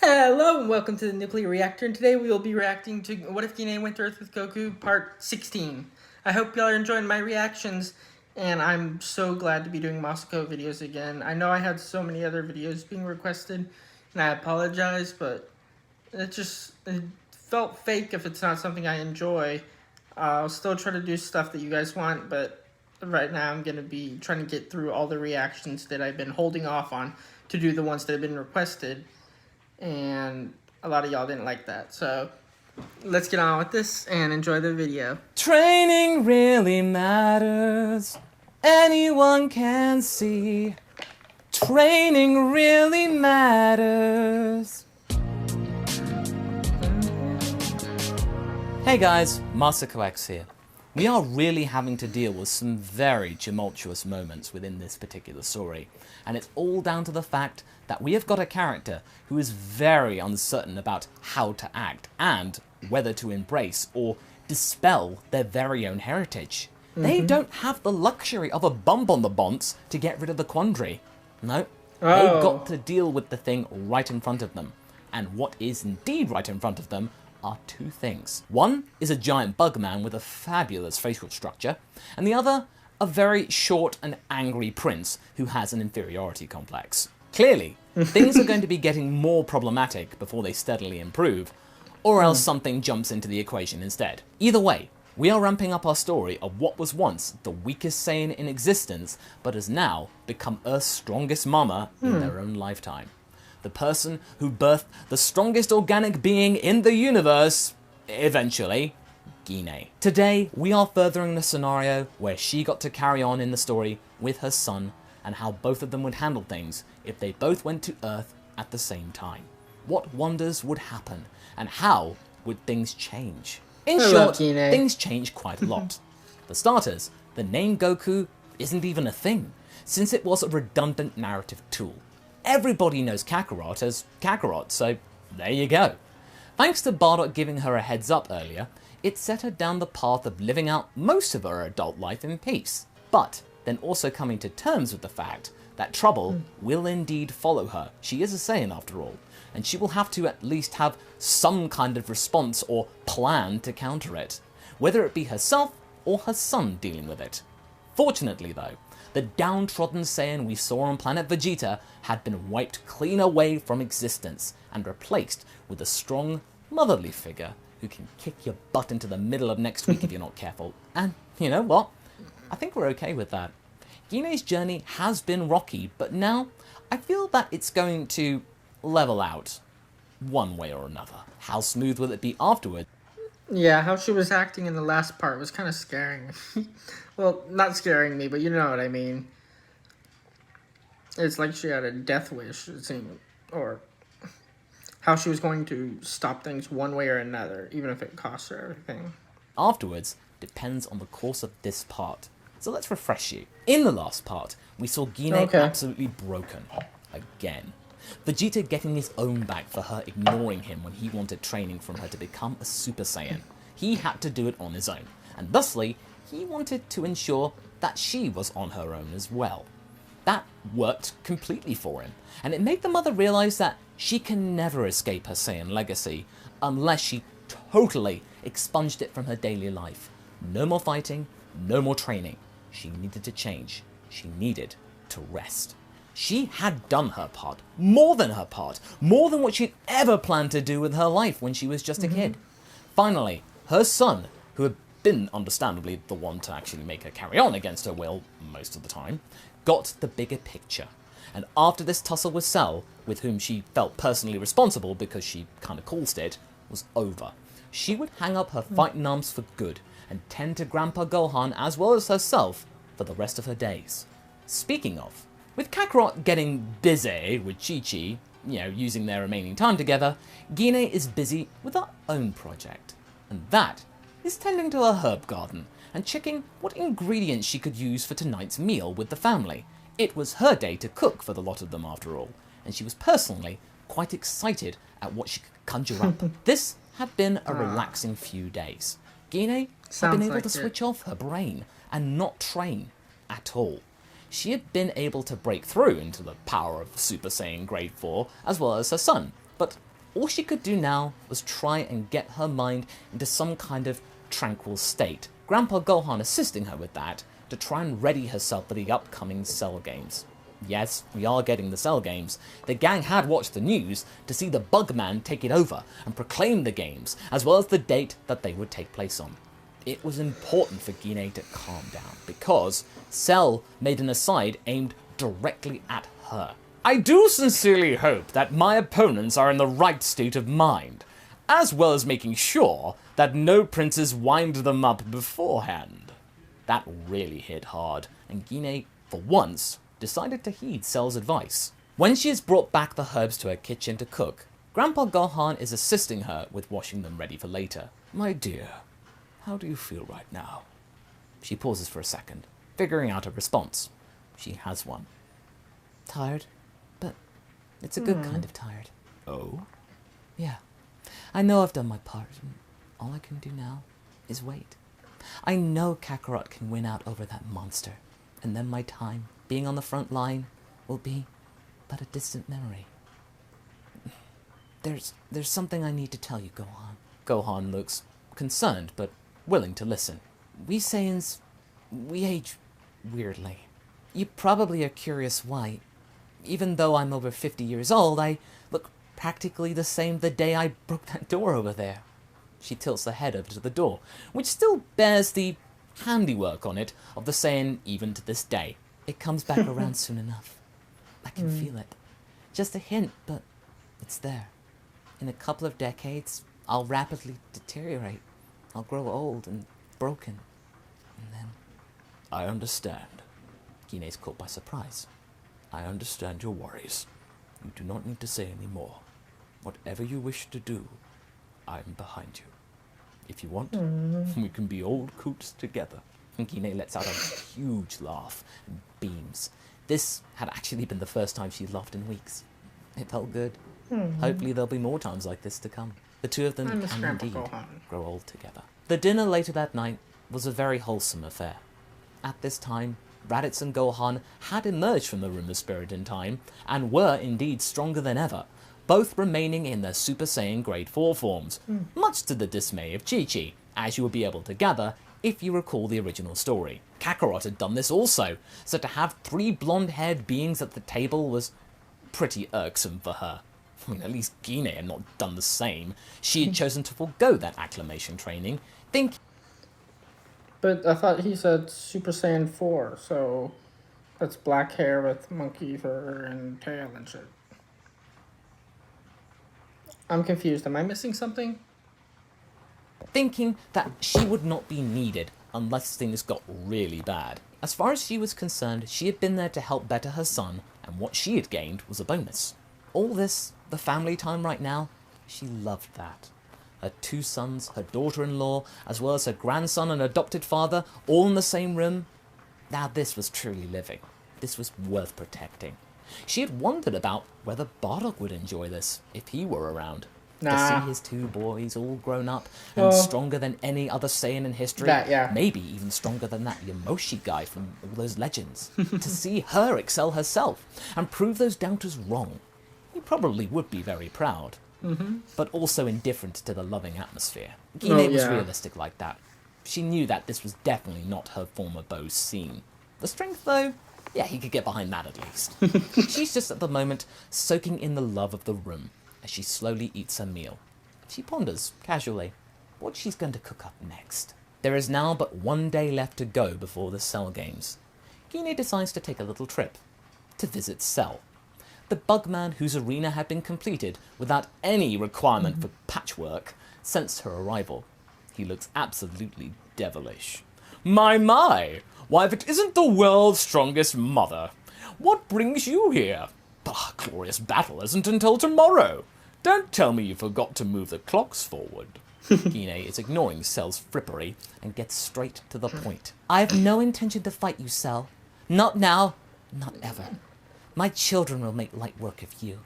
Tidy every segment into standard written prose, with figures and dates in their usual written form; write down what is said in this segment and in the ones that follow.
Hello and welcome to the Nuclear Reactor, and today we will be reacting to What If Gine Went to Earth with Goku, Part 16. I hope y'all are enjoying my reactions, and I'm so glad to be doing Masakox videos again. I know I had so many other videos being requested, and I apologize, but it felt fake if it's not something I enjoy. I'll still try to do stuff that you guys want, but right now I'm going to be trying to get through all the reactions that I've been holding off on to do the ones that have been requested. And a lot of y'all didn't like that. So let's get on with this and enjoy the video. Training really matters. Anyone can see. Training really matters. Hey guys, Masakox here. We are really having to deal with some very tumultuous moments within this particular story, and it's all down to the fact that we have got a character who is very uncertain about how to act and whether to embrace or dispel their very own heritage. They don't have the luxury of a bump on the bonce to get rid of the quandary. No, they've got to deal with the thing right in front of them, and what is indeed right in front of them are two things. One is a giant bug man with a fabulous facial structure, and the other, a very short and angry prince who has an inferiority complex. Clearly, things are going to be getting more problematic before they steadily improve, or else something jumps into the equation instead. Either way, we are ramping up our story of what was once the weakest Saiyan in existence, but has now become Earth's strongest mama in their own lifetime. The person who birthed the strongest organic being in the universe, eventually, Gine. Today, we are furthering the scenario where she got to carry on in the story with her son, and how both of them would handle things if they both went to Earth at the same time. What wonders would happen, and how would things change? In short, things change quite a lot. For starters, the name Goku isn't even a thing, since it was a redundant narrative tool. Everybody knows Kakarot as Kakarot, so there you go. Thanks to Bardock giving her a heads up earlier, it set her down the path of living out most of her adult life in peace, but then also coming to terms with the fact that trouble will indeed follow her. She is a Saiyan after all, and she will have to at least have some kind of response or plan to counter it, whether it be herself or her son dealing with it. Fortunately though, the downtrodden Saiyan we saw on planet Vegeta had been wiped clean away from existence and replaced with a strong, motherly figure who can kick your butt into the middle of next week if you're not careful. And you know what? I think we're okay with that. Gine's journey has been rocky, but now I feel that it's going to level out one way or another. How smooth will it be afterward? Yeah, how she was acting in the last part was kind of scaring me. Well, not scaring me, but you know what I mean. It's like she had a death wish, it seemed, or how she was going to stop things one way or another, even if it cost her everything. Afterwards depends on the course of this part. So let's refresh you. In the last part, we saw Gine absolutely broken. Again. Vegeta getting his own back for her ignoring him when he wanted training from her to become a Super Saiyan. He had to do it on his own, and thusly, he wanted to ensure that she was on her own as well. That worked completely for him, and it made the mother realize that she can never escape her Saiyan legacy unless she totally expunged it from her daily life. No more fighting, no more training. She needed to change. She needed to rest. She had done her part, more than what she'd ever planned to do with her life when she was just a kid. Finally, her son, who had been understandably the one to actually make her carry on against her will most of the time, got the bigger picture. And after this tussle with Cell, with whom she felt personally responsible because she kind of caused it, was over, she would hang up her fighting arms for good and tend to Grandpa Gohan as well as herself for the rest of her days. Speaking of, with Kakarot getting busy with Chi-Chi, using their remaining time together, Gine is busy with her own project. And that is tending to her herb garden and checking what ingredients she could use for tonight's meal with the family. It was her day to cook for the lot of them after all, and she was personally quite excited at what she could conjure up. This had been a relaxing few days. Gine had been able to switch off her brain and not train at all. She had been able to break through into the power of Super Saiyan Grade 4, as well as her son, but All she could do now was try and get her mind into some kind of tranquil state, Grandpa Gohan assisting her with that to try and ready herself for the upcoming Cell Games. Yes, we are getting the Cell Games. The gang had watched the news to see the Bugman take it over and proclaim the games, as well as the date that they would take place on. It was important for Gine to calm down, because Cell made an aside aimed directly at her. I do sincerely hope that my opponents are in the right state of mind, as well as making sure that no princes wind them up beforehand. That really hit hard, and Gine, for once, decided to heed Cell's advice. When she has brought back the herbs to her kitchen to cook, Grandpa Gohan is assisting her with washing them ready for later. My dear, how do you feel right now? She pauses for a second, figuring out a response. She has one. Tired, but it's a good kind of tired. Oh? Yeah. I know I've done my part, and all I can do now is wait. I know Kakarot can win out over that monster, and then my time being on the front line will be but a distant memory. There's something I need to tell you, Gohan. Gohan looks concerned, but willing to listen. We Saiyans, we age weirdly. You probably are curious why. Even though I'm over 50 years old, I look practically the same the day I broke that door over there. She tilts her head over to the door, which still bears the handiwork on it of the Saiyan even to this day. It comes back around soon enough. I can feel it. Just a hint, but it's there. In a couple of decades, I'll rapidly deteriorate. I'll grow old and broken. And then... I understand. Gine's caught by surprise. I understand your worries. You do not need to say any more. Whatever you wish to do, I'm behind you. If you want, we can be old coots together. Gine lets out a huge laugh and beams. This had actually been the first time she laughed in weeks. It felt good. Hopefully there'll be more times like this to come. The two of them can indeed grow old together. The dinner later that night was a very wholesome affair. At this time, Raditz and Gohan had emerged from the Room of Spirit in time, and were indeed stronger than ever, both remaining in their Super Saiyan Grade 4 forms, much to the dismay of Chi-Chi, as you will be able to gather if you recall the original story. Kakarot had done this also, so to have 3 blonde-haired beings at the table was pretty irksome for her. I mean, at least Gine had not done the same. She had chosen to forego that acclimation training, thinking... But I thought he said Super Saiyan 4, so that's black hair with monkey fur and tail and shit. I'm confused. Am I missing something? Thinking that she would not be needed unless things got really bad. As far as she was concerned, she had been there to help better her son, and what she had gained was a bonus. All this, the family time right now, she loved that. Her 2 sons, her daughter-in-law, as well as her grandson and adopted father, all in the same room. Now this was truly living. This was worth protecting. She had wondered about whether Bardock would enjoy this if he were around. Nah. To see his 2 boys all grown up and stronger than any other Saiyan in history. Maybe even stronger than that Yamoshi guy from all those legends. To see her excel herself and prove those doubters wrong. He probably would be very proud. But also indifferent to the loving atmosphere. Gine was realistic like that. She knew that this was definitely not her former beau's scene. The strength, though, yeah, he could get behind that at least. She's just at the moment soaking in the love of the room as she slowly eats her meal. She ponders, casually, what she's going to cook up next. There is now but 1 day left to go before the Cell Games. Gine decides to take a little trip. To visit Cell. The Bugman whose arena had been completed without any requirement for patchwork since her arrival. He looks absolutely devilish. My! Why, if it isn't the world's strongest mother, what brings you here? Bah, glorious battle isn't until tomorrow. Don't tell me you forgot to move the clocks forward. Gine is ignoring Cell's frippery and gets straight to the point. I have no intention to fight you, Cell. Not now, not ever. My children will make light work of you.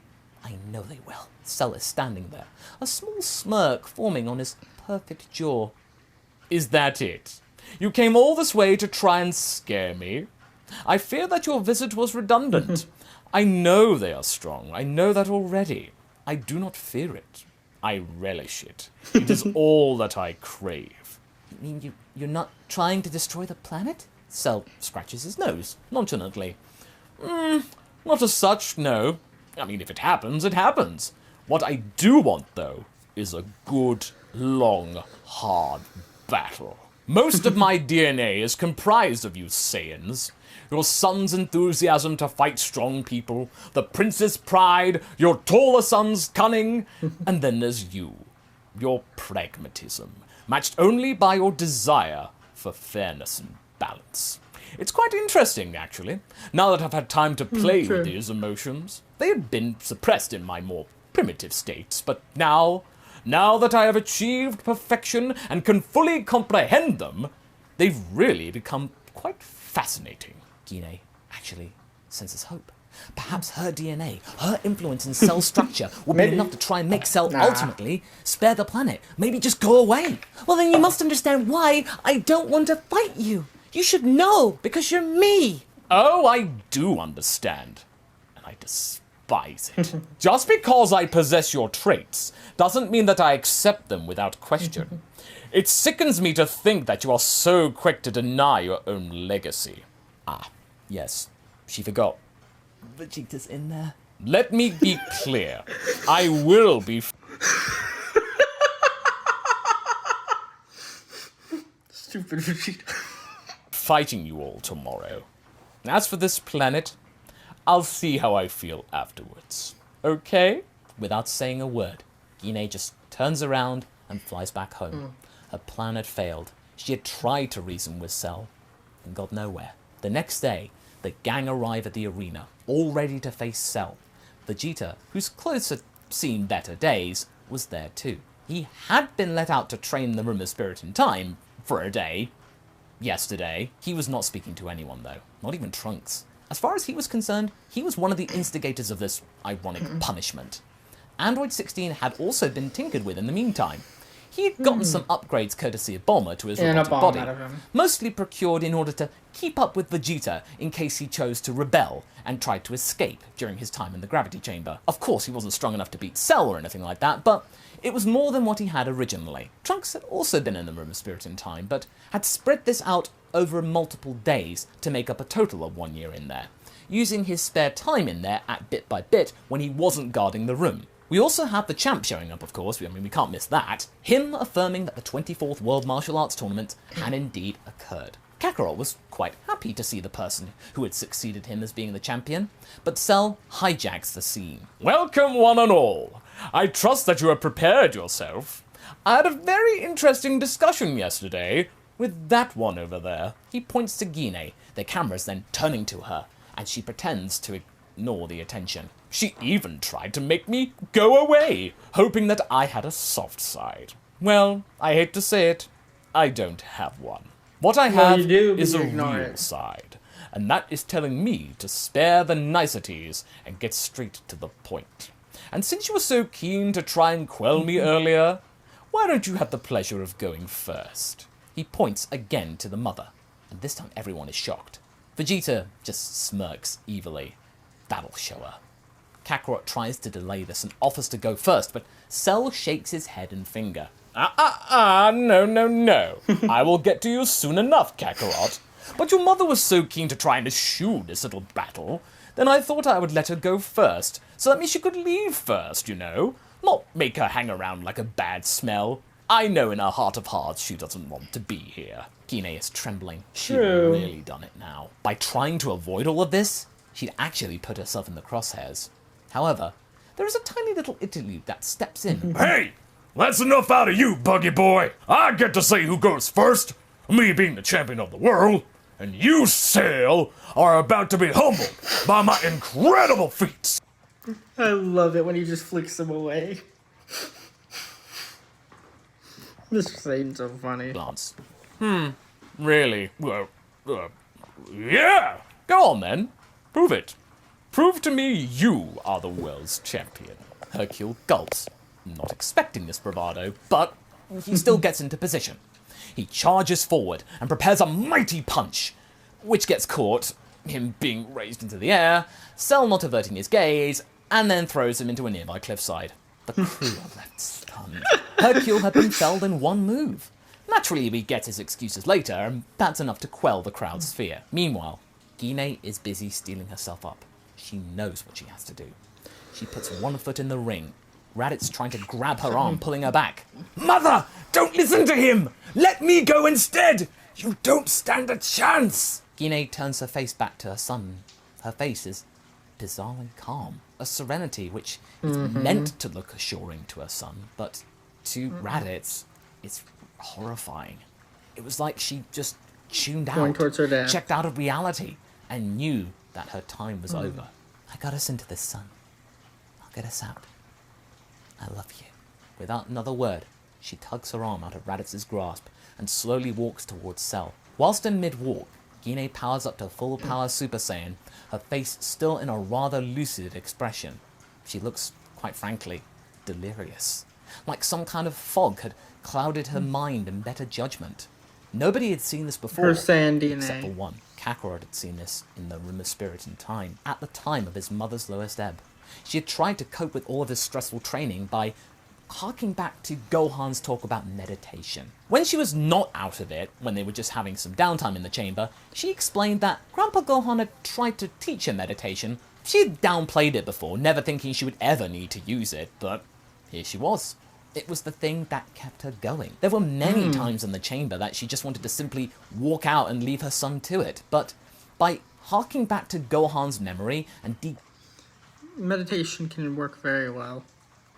I know they will. Cell is standing there, a small smirk forming on his perfect jaw. Is that it? You came all this way to try and scare me? I fear that your visit was redundant. I know they are strong. I know that already. I do not fear it. I relish it. It is all that I crave. You mean you're not trying to destroy the planet? Cell scratches his nose, nonchalantly. Not as such, no. I mean, if it happens, it happens. What I do want, though, is a good, long, hard battle. Most of my DNA is comprised of you Saiyans. Your son's enthusiasm to fight strong people, the prince's pride, your taller son's cunning, and then there's you, your pragmatism, matched only by your desire for fairness and balance. It's quite interesting, actually, now that I've had time to play with these emotions. They had been suppressed in my more primitive states, but now that I have achieved perfection and can fully comprehend them, they've really become quite fascinating. Gine actually senses hope. Perhaps her DNA, her influence in cell structure will be enough to try and make Cell ultimately spare the planet. Maybe just go away. Well, then you must understand why I don't want to fight you. You should know, because you're me. Oh, I do understand. And I despise it. Just because I possess your traits doesn't mean that I accept them without question. It sickens me to think that you are so quick to deny your own legacy. Ah, yes, she forgot. Vegeta's in there. Let me be clear. I will be Stupid Vegeta. fighting you all tomorrow. As for this planet, I'll see how I feel afterwards. Okay? Without saying a word, Gine just turns around and flies back home. Her plan had failed. She had tried to reason with Cell and got nowhere. The next day, the gang arrive at the arena, all ready to face Cell. Vegeta, whose clothes had seen better days, was there too. He had been let out to train the Rumor Spirit in time for a day. Yesterday, he was not speaking to anyone though, not even Trunks. As far as he was concerned, he was one of the instigators of this ironic punishment. Android 16 had also been tinkered with in the meantime. He had gotten some upgrades courtesy of Bulma to his robotic body, mostly procured in order to keep up with Vegeta in case he chose to rebel and tried to escape during his time in the gravity chamber. Of course, he wasn't strong enough to beat Cell or anything like that, but it was more than what he had originally. Trunks had also been in the Rumor Spirit in time, but had spread this out over multiple days to make up a total of 1 year in there, using his spare time in there at bit by bit when he wasn't guarding the room. We also have the champ showing up, of course, I mean, we can't miss that. Him affirming that the 24th World Martial Arts Tournament had indeed occurred. Kakarot was quite happy to see the person who had succeeded him as being the champion, but Cell hijacks the scene. Welcome one and all. I trust that you have prepared yourself. I had a very interesting discussion yesterday with that one over there. He points to Gine, the camera's then turning to her, and she pretends to ignore the attention. She even tried to make me go away, hoping that I had a soft side. Well, I hate to say it, I don't have one. What I have is a real side, and that is telling me to spare the niceties and get straight to the point. And since you were so keen to try and quell me earlier, why don't you have the pleasure of going first? He points again to the mother, and this time everyone is shocked. Vegeta just smirks evilly. That'll show her. Kakarot tries to delay this and offers to go first, but Cell shakes his head and finger. No. I will get to you soon enough, Kakarot. But your mother was so keen to try and eschew this little battle, then I thought I would let her go first, so that means she could leave first, you know. Not make her hang around like a bad smell. I know in her heart of hearts she doesn't want to be here. Gine is trembling. She'd really done it now. By trying to avoid all of this, she'd actually put herself in the crosshairs. However, there is a tiny little interlude that steps in. Hey! That's enough out of you, buggy boy! I get to say who goes first, me being the champion of the world, and you, Cell, are about to be humbled by my incredible feats! I love it when he just flicks them away. This scene's so funny. Glance. Really? Well, yeah! Go on then. Prove it. Prove to me you are the world's champion. Hercule gulps, not expecting this bravado, but he still gets into position. He charges forward and prepares a mighty punch, which gets caught, him being raised into the air, Cell not averting his gaze, and then throws him into a nearby cliffside. The crew are left stunned. Hercule had been felled in one move. Naturally, he gets his excuses later, and that's enough to quell the crowd's fear. Meanwhile, Gine is busy steeling herself up. She knows what she has to do. She puts one foot in the ring. Raditz trying to grab her arm, pulling her back. Mother, don't listen to him! Let me go instead! You don't stand a chance! Gine turns her face back to her son. Her face is bizarrely calm. A serenity which is meant to look assuring to her son, but to Raditz, it's horrifying. It was like she just tuned out, Going towards her dad. checked out of reality, and knew that her time was over. I got us into this, son. I'll get us out. I love you. Without another word, she tugs her arm out of Raditz's grasp and slowly walks towards Cell. Whilst in mid-walk, Gine powers up to full power Super Saiyan, her face still in a rather lucid expression. She looks, quite frankly, delirious. Like some kind of fog had clouded her mind and better judgment. Nobody had seen this before, Her Saiyan except for DNA. one. Kakarot had seen this in the Room of Spirit and Time, at the time of his mother's lowest ebb. She had tried to cope with all of his stressful training by harking back to Gohan's talk about meditation. When she was not out of it, when they were just having some downtime in the chamber, she explained that Grandpa Gohan had tried to teach her meditation. She had downplayed it before, never thinking she would ever need to use it, but here she was. It was the thing that kept her going. There were many times in the chamber that she just wanted to simply walk out and leave her son to it, but by harking back to Gohan's memory and Meditation can work very well.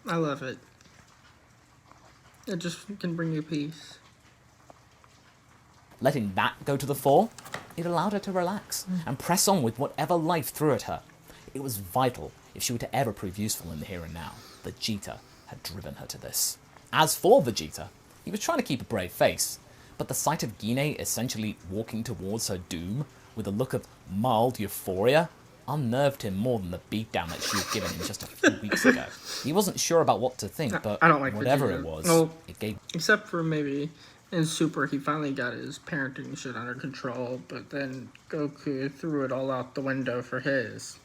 I love it. It just can bring you peace. letting that go to the fore, it allowed her to relax and press on with whatever life threw at her. It was vital if she were to ever prove useful in the here and now. Vegeta had driven her to this. As for Vegeta, he was trying to keep a brave face, but the sight of Gine essentially walking towards her doom with a look of mild euphoria unnerved him more than the beatdown that she had given him just a few weeks ago. He wasn't sure about what to think, but I don't like whatever Vegeta. it was, No. it gave Except for maybe in Super, he finally got his parenting shit under control, but then Goku threw it all out the window for his.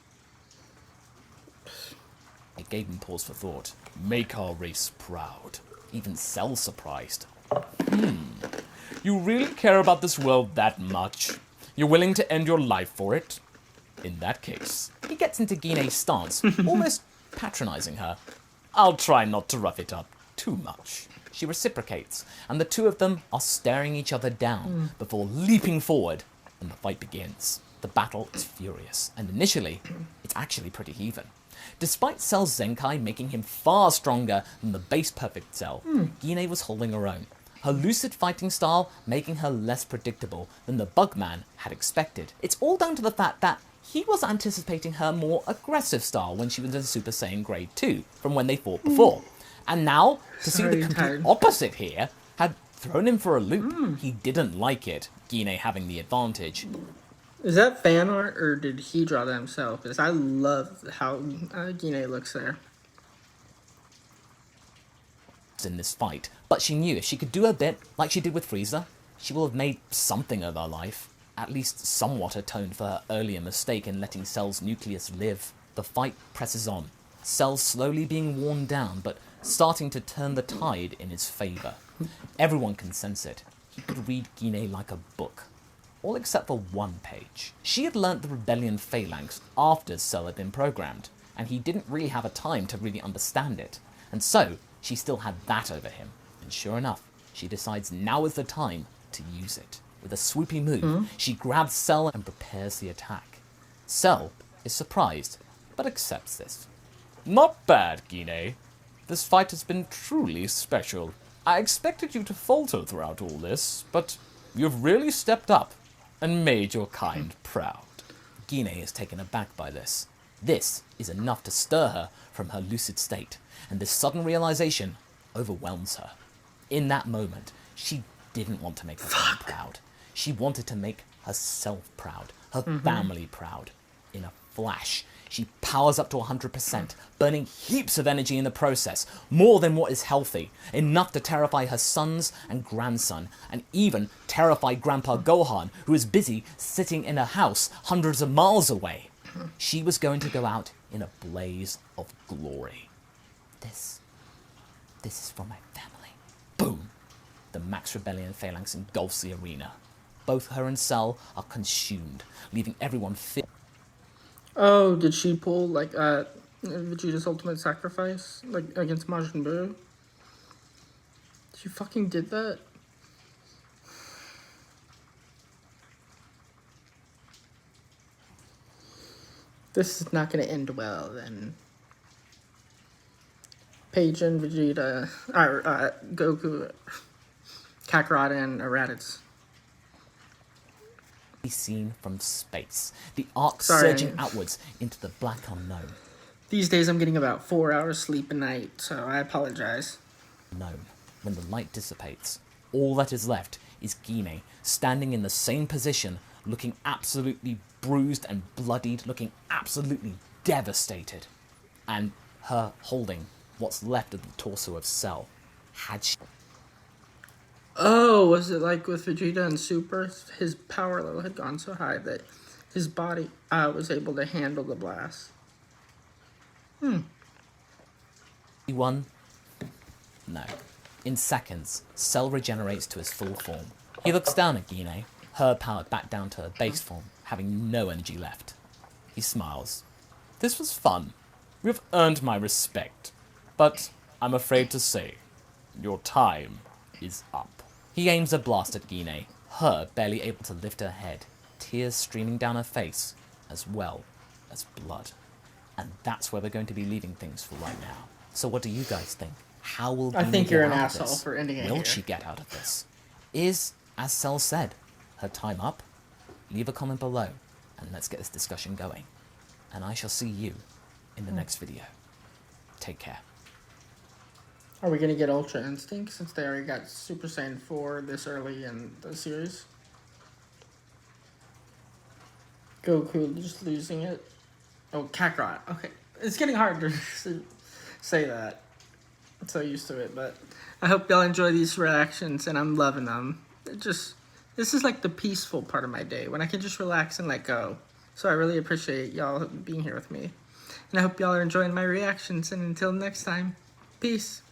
It gave him pause for thought. Make our race proud. Even Cell surprised. You really care about this world that much? You're willing to end your life for it? In that case, he gets into Gine's stance, almost patronizing her. I'll try not to rough it up too much. She reciprocates, and the two of them are staring each other down before leaping forward, and the fight begins. The battle is furious, and initially, it's actually pretty even. Despite Cell's Zenkai making him far stronger than the base perfect Cell, Gine was holding her own. Her lucid fighting style making her less predictable than the Bugman had expected. It's all down to the fact that he was anticipating her more aggressive style when she was in Super Saiyan Grade 2, from when they fought before. And now, to see the Sorry, complete tired. opposite here, had thrown him for a loop. He didn't like it, Gine having the advantage. Is that fan art, or did he draw that himself? Because I love how Gine looks there. In this fight, but she knew if she could do a bit like she did with Frieza, she will have made something of her life, at least somewhat atoned for her earlier mistake in letting Cell's nucleus live. The fight presses on, Cell slowly being worn down, but starting to turn the tide in his favour. Everyone can sense it. He could read Gine like a book, all except for one page. She had learnt the rebellion phalanx after Cell had been programmed, and he didn't really have a time to really understand it, and so she still had that over him, and sure enough, she decides now is the time to use it. With a swoopy move, she grabs Cell and prepares the attack. Cell is surprised, but accepts this. Not bad, Gine. This fight has been truly special. I expected you to falter throughout all this, but you've really stepped up and made your kind proud. Gine is taken aback by this. This is enough to stir her from her lucid state, and this sudden realization overwhelms her. In that moment, she didn't want to make her son proud. She wanted to make herself proud, her family proud. In a flash, she powers up to 100%, burning heaps of energy in the process, more than what is healthy, enough to terrify her sons and grandson, and even terrify Grandpa Gohan, who is busy sitting in a house hundreds of miles away. She was going to go out in a blaze of glory. This is for my family. Boom! The Max Rebellion phalanx engulfs the arena. Both her and Cell are consumed, leaving everyone Oh, did she pull, like, Vegeta's ultimate sacrifice, like, against Majin Buu? She fucking did that? This is not gonna end well, then. Paige and Vegeta, or, Goku, Kakarot, and Raditz. seen from space, the arc Sorry. surging outwards into the black unknown. These days I'm getting about 4 hours sleep a night, so I apologize. Known. When the light dissipates, all that is left is Gine, standing in the same position, looking absolutely bruised and bloodied, looking absolutely devastated. And her holding what's left of the torso of Cell. Had she... Oh, was it like with Vegeta and Super? His power level had gone so high that his body was able to handle the blast. He won? No. In seconds, Cell regenerates to his full form. He looks down at Gine, her power back down to her base form, having no energy left. He smiles. This was fun. You have earned my respect. But I'm afraid to say, your time is up. He aims a blast at Gine, her barely able to lift her head, tears streaming down her face, as well as blood. And that's where we're going to be leaving things for right now. So what do you guys think? How will I Gine think get you're an out of asshole this? for ending it Will here. she get out of this? Is, as Cell said, her time up? Leave a comment below, and let's get this discussion going. And I shall see you in the next video. Take care. Are we gonna get Ultra Instinct since they already got Super Saiyan 4 this early in the series? Goku just losing it. Oh, Kakarot. Okay, it's getting hard to say that. I'm so used to it, but I hope y'all enjoy these reactions, and I'm loving them. This is like the peaceful part of my day when I can just relax and let go. So I really appreciate y'all being here with me, and I hope y'all are enjoying my reactions. And until next time, peace.